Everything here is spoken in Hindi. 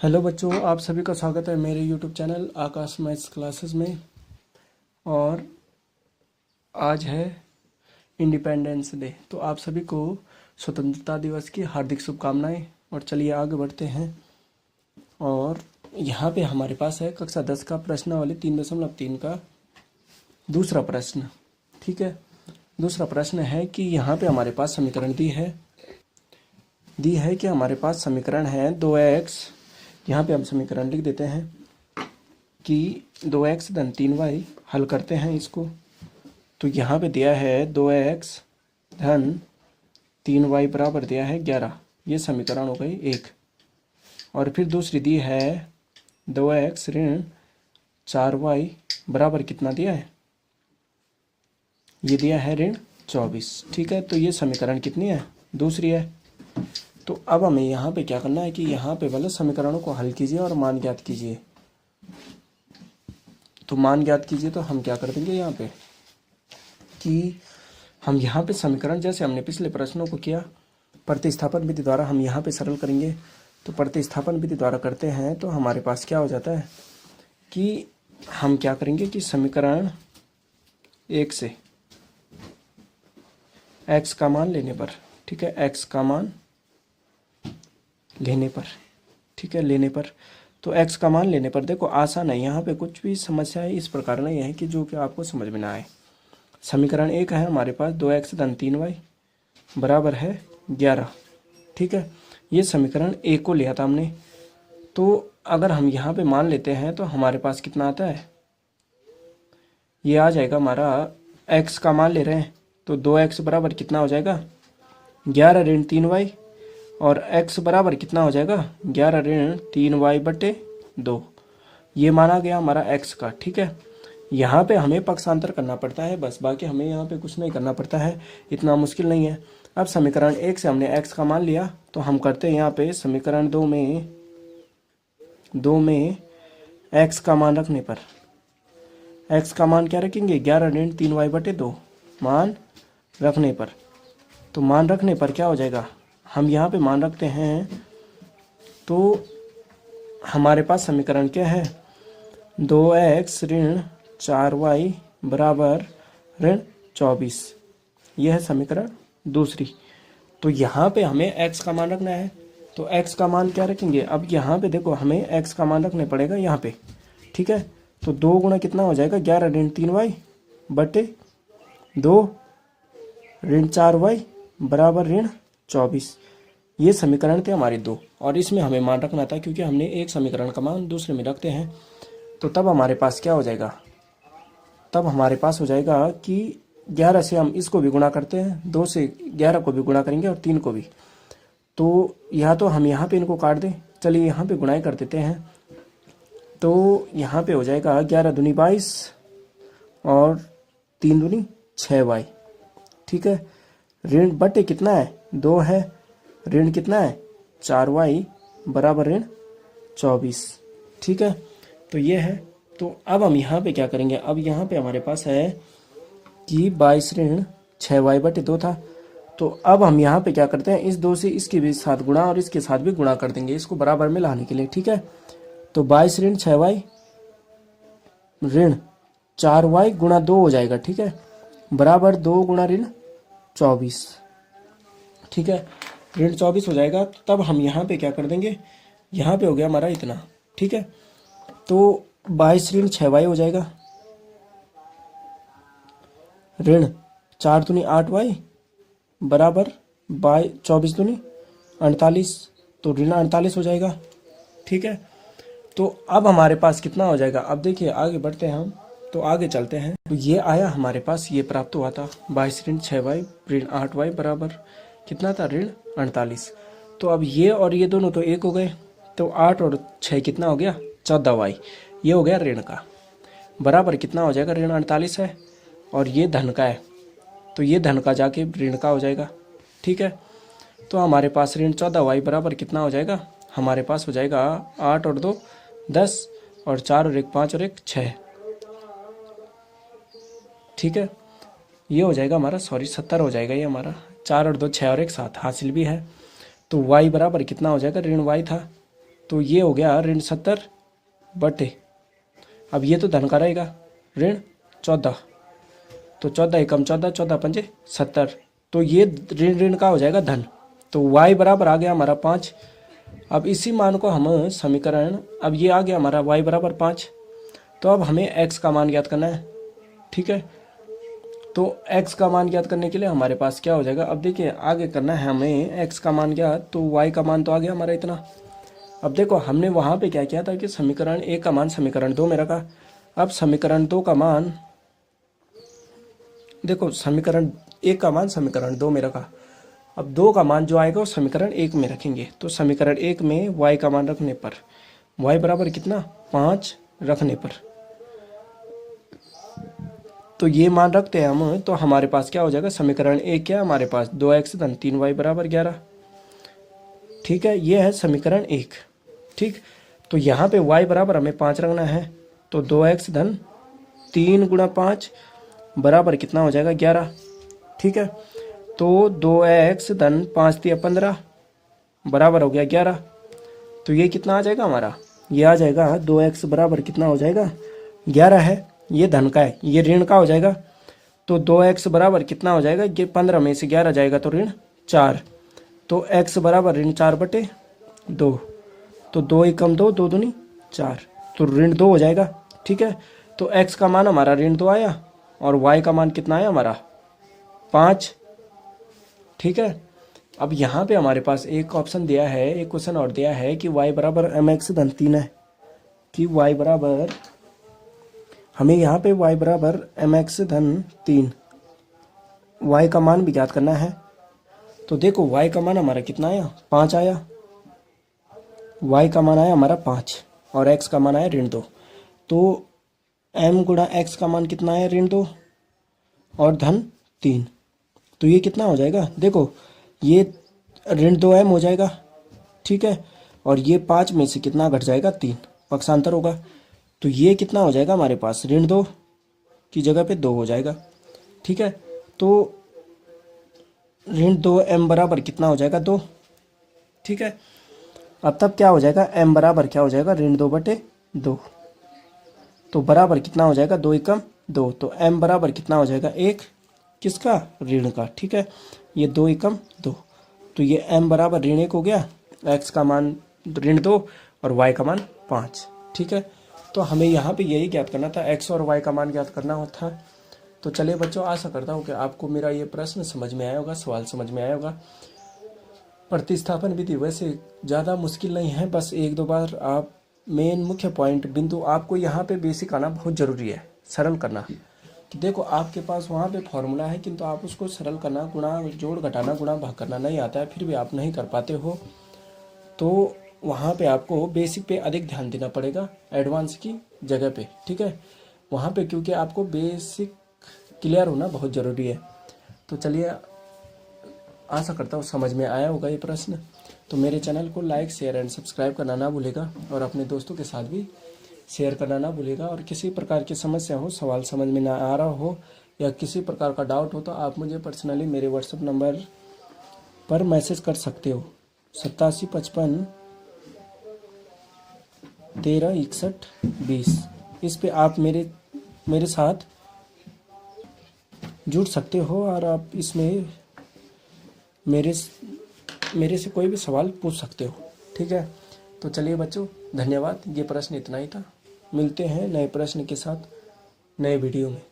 हेलो बच्चों, आप सभी का स्वागत है मेरे यूट्यूब चैनल आकाश मैथ्स क्लासेस में। और आज है इंडिपेंडेंस डे, तो आप सभी को स्वतंत्रता दिवस की हार्दिक शुभकामनाएं। और चलिए आगे बढ़ते हैं। और यहाँ पे हमारे पास है कक्षा 10 का प्रश्नावली 3.3 का दूसरा प्रश्न। ठीक है, दूसरा प्रश्न है कि यहाँ पे हमारे पास समीकरण दी है कि हमारे पास समीकरण है 2x। यहाँ पे हम समीकरण लिख देते हैं कि 2x धन 3y। हल करते हैं इसको, तो यहाँ पे दिया है 2x धन 3y बराबर दिया है 11। ये समीकरण हो गई एक। और फिर दूसरी दी है 2x ऋण 4y बराबर कितना दिया है, ये दिया है ऋण 24। ठीक है, तो ये समीकरण कितनी है, दूसरी है। तो अब हमें यहाँ पे क्या करना है कि यहाँ पे वाले समीकरणों को हल कीजिए और मान ज्ञात कीजिए। तो मान ज्ञात कीजिए, तो हम क्या कर देंगे यहाँ पे कि हम यहाँ पे समीकरण जैसे हमने पिछले प्रश्नों को किया प्रतिस्थापन विधि द्वारा हम यहाँ पे सरल करेंगे। तो प्रतिस्थापन विधि द्वारा करते हैं तो हमारे पास क्या हो जाता है कि हम क्या करेंगे कि समीकरण एक से x का मान लेने पर, ठीक है, x का मान लेने पर, ठीक है, लेने पर, तो x का मान लेने पर देखो आसान है, यहाँ पे कुछ भी समस्या है इस प्रकार नहीं है कि जो कि आपको समझ में ना आए। समीकरण एक है हमारे पास 2x धन 3y बराबर है 11। ठीक है, ये समीकरण एक को लिया था हमने। तो अगर हम यहाँ पे मान लेते हैं तो हमारे पास कितना आता है, ये आ जाएगा हमारा, x का मान ले रहे हैं तो 2x बराबर कितना हो जाएगा 11 ऋण 3y, और x बराबर कितना हो जाएगा 11 ऋण 3y बटे 2। ये माना गया हमारा x का। ठीक है, यहाँ पे हमें पक्षांतर करना पड़ता है बस, बाकी हमें यहाँ पे कुछ नहीं करना पड़ता है, इतना मुश्किल नहीं है। अब समीकरण एक से हमने x का मान लिया, तो हम करते हैं यहाँ पे समीकरण दो में x का मान रखने पर, x का मान क्या रखेंगे 11 ऋण 3y बटे 2 मान रखने पर। तो मान रखने पर क्या हो जाएगा, हम यहाँ पे मान रखते हैं तो हमारे पास समीकरण क्या है 2x ऋण 4y बराबर ऋण 24। यह है समीकरण दूसरी। तो यहाँ पे हमें x का मान रखना है, तो x का मान क्या रखेंगे, अब यहाँ पे देखो हमें x का मान रखने पड़ेगा यहाँ पे। ठीक है, तो 2 गुना कितना हो जाएगा 11 ऋण 3y बटे 2 ऋण 4y बराबर ऋण 24। ये समीकरण थे हमारे दो, और इसमें हमें मान रखना था क्योंकि हमने एक समीकरण का मान दूसरे में रखते हैं। तो तब हमारे पास क्या हो जाएगा, तब हमारे पास हो जाएगा कि 11 से हम इसको भी गुणा करते हैं, 2 से 11 को भी गुणा करेंगे और 3 को भी। तो या तो हम यहाँ पे इनको काट दें, चलिए यहाँ पे गुणाई कर देते हैं। तो यहाँ पे हो जाएगा 11 दूनी 22 और 3 दूनी 6y। ठीक है, ऋण बटे कितना है 2 है, ऋण कितना है 4y बराबर ऋण 24। ठीक है, तो ये है। तो अब हम यहाँ पे क्या करेंगे, अब यहाँ पे हमारे पास है कि 22 ऋण 6y बटे 2 था। तो अब हम यहाँ पे क्या करते हैं, इस 2 से इसके भी साथ गुणा और इसके साथ भी गुणा कर देंगे इसको बराबर में लाने के लिए। ठीक है, तो 22 ऋण 6y ऋण 4y गुणा 2 हो जाएगा। ठीक है, बराबर 2 गुणा ऋण 24। ठीक है, ऋण 24 हो जाएगा। तब हम यहाँ पे क्या कर देंगे, यहाँ पे हो गया हमारा इतना। ठीक है, तो 22 ऋण 6y हो जाएगा, ऋण 4 दूनी 8y बराबर 24 दूनी 48, तो ऋण 48 हो जाएगा। ठीक है, तो अब हमारे पास कितना हो जाएगा, अब देखिए आगे बढ़ते हैं हम, तो आगे चलते हैं। तो ये आया हमारे पास, ये प्राप्त हुआ था 22 ऋण 6y ऋण 8y बराबर कितना था ऋण 48। तो अब ये और ये दोनों तो एक हो गए, तो 8 और 6 कितना हो गया 14y, ये हो गया ऋण का, बराबर कितना हो जाएगा ऋण 48 है, और ये धन का है, तो ये धन का जाके ऋण का हो जाएगा। ठीक है, तो हमारे पास ऋण 14y बराबर कितना हो जाएगा, हमारे पास हो जाएगा 8 और 2 10 और 4 और 1 5 और 1 6। ठीक है, ये हो जाएगा हमारा 70 हो जाएगा ये हमारा, 4 और 2 6 और 1 7 हासिल भी है। तो y बराबर कितना हो जाएगा, ऋण y था तो ये हो गया ऋण 70 बटे, अब ये तो धन का रहेगा, ऋण 14, तो 14 एकम 14, 14 पंजे 70, तो ये ऋण ऋण का हो जाएगा धन। तो y बराबर आ गया हमारा 5। अब इसी मान को हम समीकरण, अब ये आ गया हमारा y बराबर 5, तो अब हमें x का मान ज्ञात करना है। ठीक है, तो x का मान ज्ञात करने के लिए हमारे पास क्या हो जाएगा, अब देखिए आगे करना है हमें x का मान ज्ञात, तो y का मान तो आ गया हमारा इतना। अब देखो हमने वहाँ पे क्या किया था कि समीकरण 1 का मान समीकरण 2 में रखा। अब समीकरण 2 का मान, देखो समीकरण 1 का मान समीकरण 2 में रखा, अब 2 का मान जो आएगा वो समीकरण 1 में रखेंगे। तो समीकरण 1 में y का मान रखने पर, y बराबर कितना 5 रखने पर, तो ये मान रखते हैं हम, तो हमारे पास क्या हो जाएगा, समीकरण 1 क्या है हमारे पास 2x धन 3y बराबर 11। ठीक है, ये है समीकरण 1। ठीक, तो यहाँ पे y बराबर हमें 5 रखना है, तो 2x धन 3 गुणा 5 बराबर कितना हो जाएगा 11। ठीक है, तो 2x धन 5 दिया 15 बराबर हो गया 11, तो ये कितना आ जाएगा हमारा, ये आ जाएगा 2x बराबर कितना हो जाएगा 11 है, ये धन का है, ये ऋण का हो जाएगा। तो 2x बराबर कितना हो जाएगा, ये 15 में से 11 जाएगा तो ऋण 4, तो x बराबर ऋण 4 बटे 2, तो 2 एकम 2, 2 दूनी 4, तो ऋण 2 हो जाएगा। ठीक है, तो x का मान हमारा ऋण 2 आया और y का मान कितना आया हमारा 5। ठीक है, अब यहाँ पे हमारे पास एक ऑप्शन दिया है, एक क्वेश्चन और दिया है कि y बराबर mx धन 3 है, कि y बराबर, हमें यहाँ पे y बराबर mx धन 3, y का मान भी ज्ञात करना है। तो देखो y का मान हमारा कितना आया 5 आया, y का मान आया हमारा 5 और x का मान आया ऋण 2, तो m गुणा x का मान कितना आया ऋण 2 और धन 3, तो ये कितना हो जाएगा, देखो ये ऋण 2m हो जाएगा। ठीक है, और ये 5 में से कितना घट जाएगा 3, पक्षांतर होगा, तो ये कितना हो जाएगा हमारे पास ऋण 2 की जगह पे 2 हो जाएगा। ठीक है, तो ऋण 2m बराबर कितना हो जाएगा 2। ठीक है, अब तब क्या हो जाएगा, m बराबर क्या हो जाएगा ऋण 2 बटे 2, तो बराबर कितना हो जाएगा 2 एकम 2, तो m बराबर कितना हो जाएगा 1, किसका ऋण का। ठीक है, ये 2 एकम 2, तो ये m बराबर ऋण 1 हो गया, x का मान ऋण 2 और y का मान 5। ठीक है, तो हमें यहाँ पे यही ज्ञात करना था, x और y का मान ज्ञात करना होता। तो चलिए बच्चों, आशा करता हूँ कि आपको मेरा ये प्रश्न समझ में आया होगा, सवाल समझ में आया होगा। प्रतिस्थापन विधि वैसे ज़्यादा मुश्किल नहीं है, बस 1-2 बार आप मेन मुख्य पॉइंट बिंदु आपको यहाँ पे बेसिक आना बहुत ज़रूरी है, सरल करना। कि देखो आपके पास वहाँ पे फॉर्मूला है, किंतु आप उसको सरल करना, गुणा जोड़ घटाना गुणा भाग करना नहीं आता है, फिर भी आप नहीं कर पाते हो, तो वहाँ पे आपको बेसिक पे अधिक ध्यान देना पड़ेगा एडवांस की जगह पे। ठीक है, वहाँ पे क्योंकि आपको बेसिक क्लियर होना बहुत ज़रूरी है। तो चलिए, आशा करता हूँ समझ में आया होगा ये प्रश्न। तो मेरे चैनल को लाइक शेयर एंड सब्सक्राइब करना ना भूलेगा, और अपने दोस्तों के साथ भी शेयर करना ना भूलेगा। और किसी प्रकार की समस्या हो, सवाल समझ में ना आ रहा हो या किसी प्रकार का डाउट हो, तो आप मुझे पर्सनली मेरे व्हाट्सएप नंबर पर मैसेज कर सकते हो, 8755 13 61 20। इस पे आप मेरे साथ जुड़ सकते हो और आप इसमें मेरे से कोई भी सवाल पूछ सकते हो। ठीक है, तो चलिए बच्चों, धन्यवाद। ये प्रश्न इतना ही था, मिलते हैं नए प्रश्न के साथ नए वीडियो में।